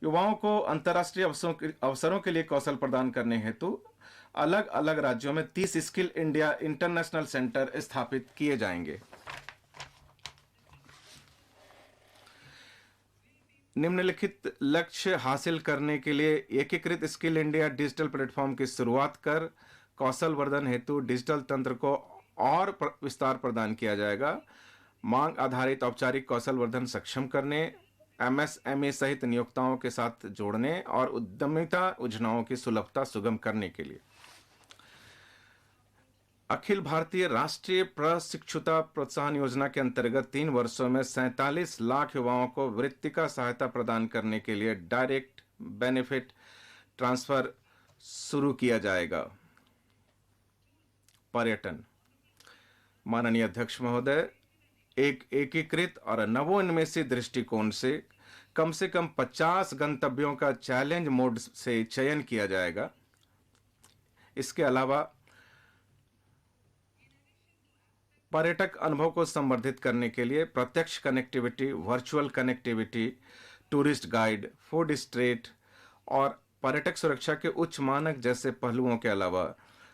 युवाओं को अंतर्राष्ट्रीय अवसरों के लिए कौशल प्रदान करने हेतु अलग अलग राज्यों में 30 स्किल इंडिया इंटरनेशनल सेंटर स्थापित किए जाएंगे। निम्नलिखित लक्ष्य हासिल करने के लिए एकीकृत स्किल इंडिया डिजिटल प्लेटफॉर्म की शुरुआत कर कौशल वर्धन हेतु डिजिटल तंत्र को और विस्तार प्रदान किया जाएगा। मांग आधारित औपचारिक कौशल वर्धन सक्षम करने, एमएसएमई सहित नियोक्ताओं के साथ जोड़ने और उद्यमिता योजनाओं की सुलभता सुगम करने के लिए अखिल भारतीय राष्ट्रीय प्रशिक्षुता प्रोत्साहन योजना के अंतर्गत 3 वर्षों में 47 लाख युवाओं को वृत्तिका सहायता प्रदान करने के लिए डायरेक्ट बेनिफिट ट्रांसफर शुरू किया जाएगा। पर्यटन। माननीय अध्यक्ष महोदय, एक एकीकृत और नवोन्मेषी दृष्टिकोण से कम 50 गंतव्यों का चैलेंज मोड से चयन किया जाएगा। इसके अलावा पर्यटक अनुभव को संवर्धित करने के लिए प्रत्यक्ष connectivity, virtual connectivity, tourist guide, food street और पर्यटक सुरक्षा के उच्च मानक जैसे पहलुओं के अलावा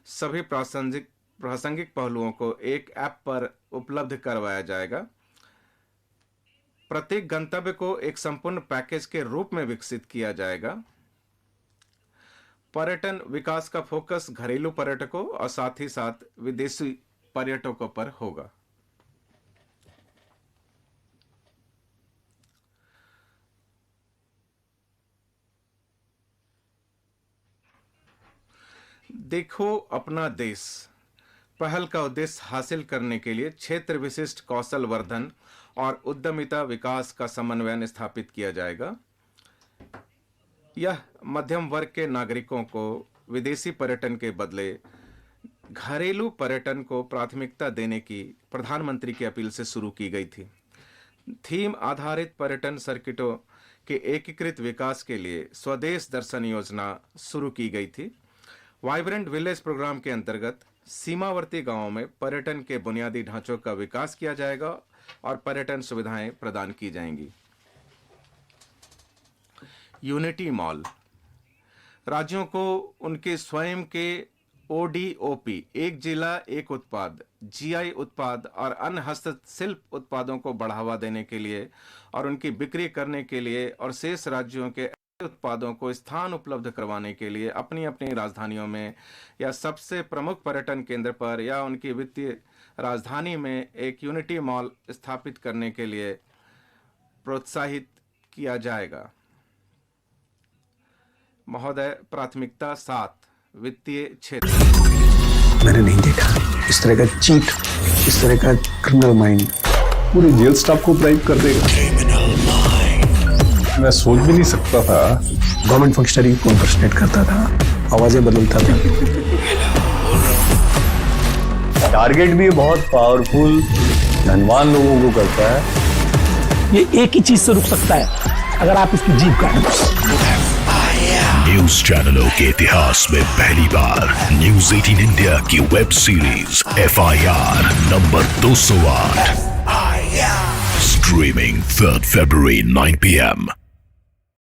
सभी प्रासंगिक पहलुओं को एक ऐप पर उपलब्ध करवाया जाएगा। प्रत्येक गंतव्य को एक संपूर्ण पैकेज के रूप में विकसित किया जाएगा। पर्यटन विकास का फोकस घरेलू पर्यटकों और साथ ही साथ विदेशी पर्यटकों पर होगा। देखो अपना देश पहल का उद्देश्य हासिल करने के लिए क्षेत्र विशिष्ट कौशल वर्धन और उद्यमिता विकास का समन्वय स्थापित किया जाएगा। यह मध्यम वर्ग के नागरिकों को विदेशी पर्यटन के बदले घरेलू पर्यटन को प्राथमिकता देने की प्रधानमंत्री की अपील से शुरू की गई थी। थीम आधारित पर्यटन सर्किटों के एकीकृत विकास के लिए स्वदेश दर्शन योजना शुरू की गई थी। वाइब्रेंट विलेज प्रोग्राम के अंतर्गत सीमावर्ती गांवों में पर्यटन के बुनियादी ढांचों का विकास किया जाएगा और पर्यटन सुविधाएं प्रदान की जाएंगी। Unity mall. राज्यों को उनके स्वयं के ओडीओपी, एक जिला एक उत्पाद, जीआई उत्पाद और अन्य हस्तशिल्प उत्पादों को बढ़ावा देने के लिए और उनकी बिक्री करने के लिए और शेष राज्यों के उत्पादों को स्थान उपलब्ध करवाने के लिए अपनी अपनी राजधानियों में या सबसे प्रमुख पर्यटन केंद्र पर या उनकी वित्तीय राजधानी में एक यूनिटी मॉल स्थापित करने के लिए प्रोत्साहित किया जाएगा। महोदय, प्राथमिकता 7 वित्तीय क्षेत्र। मैंने नहीं देखा इस तरह का चीट, इस तरह का क्रिमिनल माइंड पूरे जेल स्टाफ को ब्राइब कर देगा। मैं सोच भी नहीं सकता था गवर्नमेंट फंक्शनरी को इम्पर्सनेट करता था, आवाजें बदलता था। टारगेट भी बहुत पावरफुल धनवान लोगों को करता है। ये एक ही चीज से रुक सकता है, अगर आप इसकी जीभ काटें। न्यूज चैनलों के इतिहास में पहली बार न्यूज 18 इंडिया की web series FIR number 208 streaming 3 February 9 PM